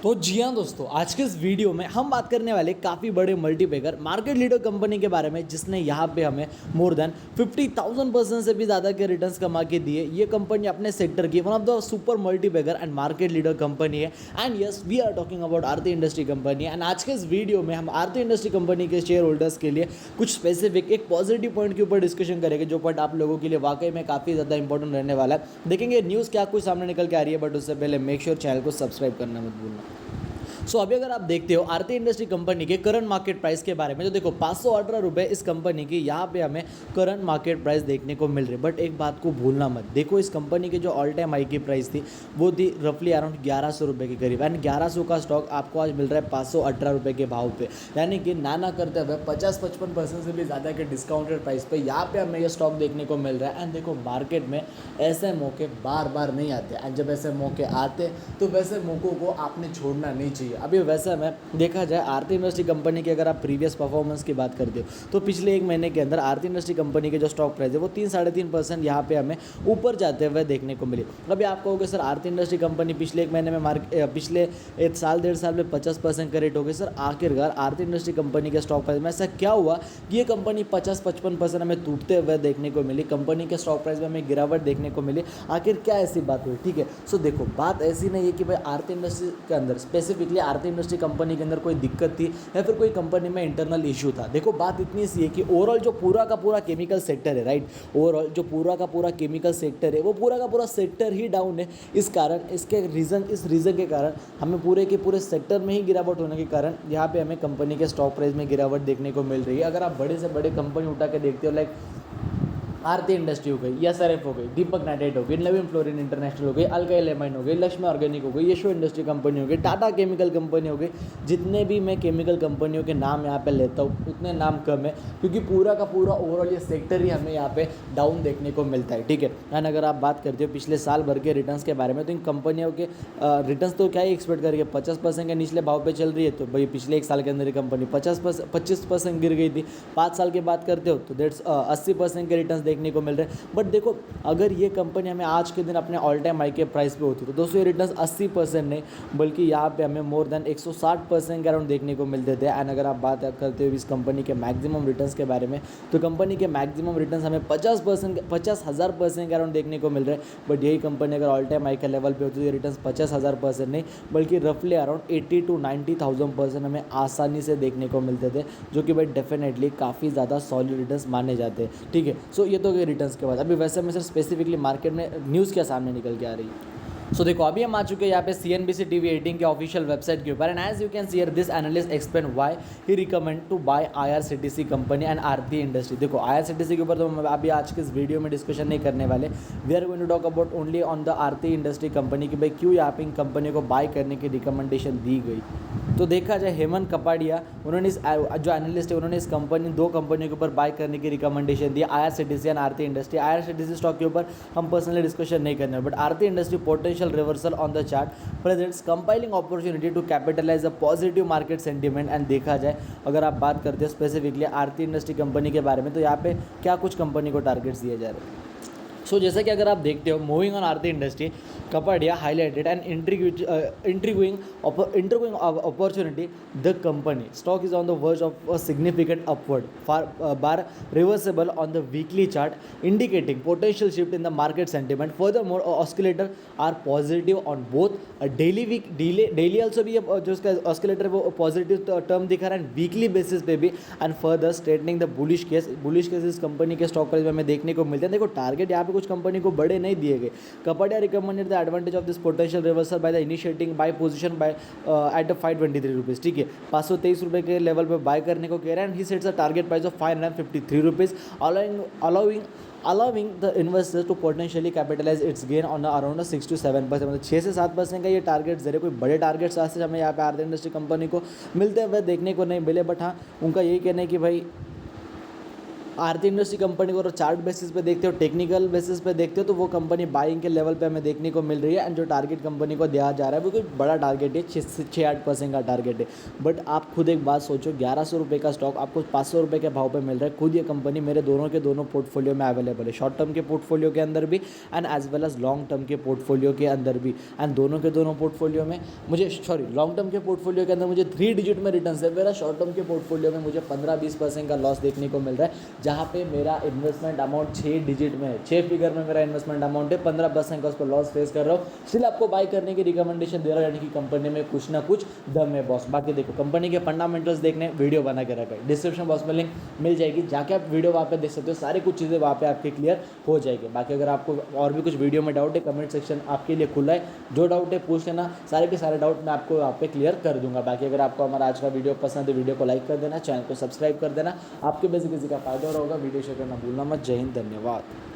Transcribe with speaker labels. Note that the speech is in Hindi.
Speaker 1: तो जी हाँ दोस्तों, आज के इस वीडियो में हम बात करने वाले काफ़ी बड़े मल्टीपेगर मार्केट लीडर कंपनी के बारे में, जिसने यहाँ पे हमें मोर देन 50,000% से भी ज़्यादा के रिटर्न्स कमा के दिए। ये कंपनी अपने सेक्टर की one of the super multibagger and market leader company है। And yes, we are talking about Aarti industry company. And आज के इस वीडियो में हम आरती इंडस्ट्री कंपनी के शेयर होल्डर्स के लिए कुछ स्पेसिफिक एक पॉजिटिव पॉइंट के ऊपर डिस्कशन करेंगे, जो पॉइंट आप लोगों के लिए वाकई में काफ़ी ज़्यादा इंपॉर्टेंट रहने वाला है। देखेंगे न्यूज़ क्या कुछ सामने निकल के आ रही है, बट उससे पहले मेक श्योर चैनल को सब्सक्राइब करना मत भूलना। अभी अगर आप देखते हो आरती इंडस्ट्री कंपनी के करंट मार्केट प्राइस के बारे में, तो देखो 518 रुपये इस कंपनी की यहाँ पे हमें करंट मार्केट प्राइस देखने को मिल रही है। बट एक बात को भूलना मत, देखो इस कंपनी की जो ऑल टाइम हाई की प्राइस थी वो थी रफली अराउंड 1100 रुपये के करीब। एंड 1100 का स्टॉक आपको आज मिल रहा है 518 रुपये के भाव पे, यानी कि ना करते हुए 50-55% से भी ज़्यादा के डिस्काउंटेड प्राइस पे यहाँ पे हमें ये स्टॉक देखने को मिल रहा है। एंड देखो मार्केट में ऐसे मौके बार बार नहीं आते, एंड जब ऐसे मौके आते तो वैसे मौक़ों को आपने छोड़ना नहीं चाहिए। अभी वैसे में देखा जाए आरती इंडस्ट्री कंपनी की अगर आप प्रीवियस परफॉर्मेंस की बात करते हो, तो पिछले एक महीने के अंदर आरती इंडस्ट्री कंपनी के जो स्टॉक प्राइस है वो 3-3.5% यहाँ पे हमें ऊपर जाते हुए देखने को मिली। अभी आप कहोगे सर आरती इंडस्ट्री कंपनी पिछले एक महीने में पिछले एक साल 1.5 साल में 50% का रेट हो गया। सर आखिरकार आरती इंडस्ट्री कंपनी के स्टॉक प्राइस में ऐसा क्या हुआ कि ये कंपनी 50-55% हमें टूटते हुए देखने को मिली, कंपनी के स्टॉक प्राइस में हमें गिरावट देखने को मिली? आखिर क्या ऐसी बात हुई? ठीक है, सो देखो बात ऐसी नहीं है कि भाई आरती इंडस्ट्री के अंदर स्पेसिफिकली आरती इंडस्ट्री कंपनी के अंदर कोई दिक्कत थी या फिर कोई कंपनी में इंटरनल इशू था। देखो बात इतनी सी है कि ओवरऑल जो पूरा का पूरा केमिकल सेक्टर है, राइट, ओवरऑल जो पूरा का पूरा केमिकल सेक्टर है वो पूरा का पूरा सेक्टर ही डाउन है। इस रीज़न के कारण हमें पूरे के पूरे सेक्टर में ही गिरावट होने के कारण यहाँ पे हमें कंपनी के स्टॉक प्राइस में गिरावट देखने को मिल रही है। अगर आप बड़े से बड़े कंपनी उठा के देखते हो, लाइक आरती इंडस्ट्री हो गई, एसआरएफ हो गई, दीपक नाइट्रेट हो गई, नवीन फ्लोरिन इंटरनेशनल हो गई, अल्काइल एमाइन हो गई, लक्ष्मी ऑर्गेनिक हो गई, यशो इंडस्ट्री कंपनी हो गई, टाटा केमिकल कंपनी हो गई, जितने भी मैं केमिकल कंपनियों के नाम यहाँ पे लेता हूँ उतने नाम कम है, क्योंकि पूरा का पूरा ओवरऑल ये सेक्टर ही हमें यहाँ पे डाउन देखने को मिलता है। ठीक है, एंड अगर आप बात करते हो पिछले साल भर के रिटर्न्स के बारे में, तो इन कंपनियों के रिटर्न्स तो क्या ही एक्सपेक्ट करेंगे, 50% के निचले भाव पे चल रही है, तो भाई पिछले एक साल के अंदर ये कंपनी 25% गिर गई थी। 5 साल की बात करते हो तो 80% के रिटर्न्स देखने को मिल रहे हैं। बट देखो अगर ये कंपनी हमें आज के दिन अपने ऑल टाइम हाई के प्राइस पे होती तो दोस्तों ये रिटर्न्स 80% नहीं बल्कि यहाँ पे हमें मोर देन 160% के अराउंड देखने को मिलते थे। एंड अगर आप बात करते हो इस कंपनी के मैक्सिमम रिटर्न्स के बारे में, तो कंपनी के मैक्सिमम रिटर्न्स हमें 50,000% के अराउंड देखने को मिल रहे हैं। बट यही कंपनी अगर ऑल टाइम हाई के लेवल पे होती तो ये रिटर्न्स 50,000% नहीं बल्कि रफली अराउंड 80,000-90,000% हमें आसानी से देखने को मिलते थे, जो कि भाई डेफिनेटली काफ़ी ज़्यादा सॉलिड रिटर्न्स माने जाते हैं। ठीक है, सो ये तो गए रिटर्न्स के बाद। अभी वैसे में सर स्पेसिफिकली मार्केट में न्यूज़ क्या सामने निकल के आ रही है? देखो अभी हम आ चुके हैं यहाँ पे CNBC TV 18 के ऑफिशियल वेबसाइट के ऊपर। And as you can see here this analyst explain why he recommend to buy IRCTC company and Aarti industry. देखो IRCTC के ऊपर तो हम अभी आज के इस वीडियो में डिस्कशन नहीं करने वाले। We are going to talk about only on the Aarti industry company की भाई क्यों यहाँ पे इन कंपनी को बाय करने की रिकमेंडेशन दी गई। तो देखा जाए हेमंत कपाड़िया उन्होंने जो एनालिस्ट है उन्होंने इस कंपनी 2 कंपनियों के ऊपर बाय करने की रिकमेंडेशन दी, IRCTC and Aarti industry. IRCTC stock के ऊपर हम पर्सनली डिस्कशन नहीं करने, but Aarti industry potential reversal on the chart presents compelling opportunity to capitalize a positive market sentiment. And देखा जाए अगर आप बात करते हैं स्पेसिफिकली आरती इंडस्ट्री कंपनी के बारे में, तो यहाँ पे क्या कुछ कंपनी को टारगेट्स दिए जा रहे हैं। जैसा कि अगर आप देखते हो moving on Aarti industry, Kapadia highlighted and intriguing opportunity the company stock is on the verge of a significant upward bar reversible on the weekly chart indicating potential shift in the market sentiment. Furthermore oscillator are positive on both daily also भी जो उसका ऑस्किलेटर वो पॉजिटिव टर्म दिखा रहा है, एंड वीकली बेसिस पे भी, and further straightening the bullish case इस कंपनी के स्टॉक प्राइस में हमें देखने को मिलते हैं। देखो टारगेट यहाँ पे कुछ कंपनी को बड़े नहीं दिए गए। Kapadia recommended the advantage of this potential reversal by the initiating buy position buy at 523 rupees. ठीक है, 523 रुपये के लेवल पे बाय करने को कह रहा है। And he sets a target price of 553 rupees allowing the investors to potentially capitalize its gain on around 6 to 7%, मतलब 6 से 7% का ये टारगेट दे रहे। कोई बड़े टारगेट्स आज से हमें यहाँ पे आरती इंडस्ट्री कंपनी को मिलते हुए देखने को नहीं मिले, बट हाँ उनका यही कहना है कि भाई आरती इंडस्ट्री कंपनी को चार्ट बेसिस पे देखते हो, टेक्निकल बेसिस पे देखते हो, तो वो कंपनी बाइंग के लेवल पे हमें देखने को मिल रही है। एंड जो टारगेट कंपनी को दिया जा रहा है वो कोई बड़ा टारगेट है, 6-8% का टारगेट है। बट आप खुद एक बात सोचो, 1100 रुपये का स्टॉक आपको 500 रुपये के भाव पे मिल रहा है। खुद ये कंपनी मेरे दोनों के दोनों पोर्टफोलियो में अवेलेबल है, शॉर्ट टर्म के पोर्टफोलियो के अंदर भी and as well as long term के पोर्टफोलियो के अंदर भी। एंड दोनों के दोनों पोर्टफोलियो में मुझे लॉन्ग टर्म के पोर्टफोलियो के अंदर मुझे 3 डिजिट में रिटर्न है, मेरा शॉर्ट टर्म के पोर्टफोलियो में मुझे 15-20% का लॉस देखने को मिल रहा है। जहाँ पे मेरा इन्वेस्टमेंट अमाउंट 6 डिजिट में है, 6 फिगर में मेरा इन्वेस्टमेंट अमाउंट है, 15% का उस पर लॉस फेस कर रहा हूँ। स्टिल आपको बाय करने की रिकमेंडेशन दे रहा हूँ, यानी कि कंपनी में कुछ ना कुछ दम है बॉस। बाकी देखो, कंपनी के फंडामेंटल्स देखने वीडियो बना के रखा है, डिस्क्रिप्शन बॉक्स में लिंक मिल जाएगी, जाके आप वीडियो वहाँ पे देख सकते हो, सारी कुछ चीज़ें वहाँ पे आपके क्लियर हो जाएगी। बाकी अगर आपको और भी कुछ वीडियो में डाउट है, कमेंट सेक्शन आपके लिए खुला है, जो डाउट है पूछ लेना, सारे के सारे डाउट मैं आपको वहाँ पे क्लियर कर दूंगा। बाकी अगर आपको हमारा आज का वीडियो पसंद है, वीडियो को लाइक कर देना, चैनल को सब्सक्राइब कर देना, आपके वजह से किसी का फायदा हो रहा होगा। वीडियो शेयर करना भूलना मत। जय हिंद, धन्यवाद।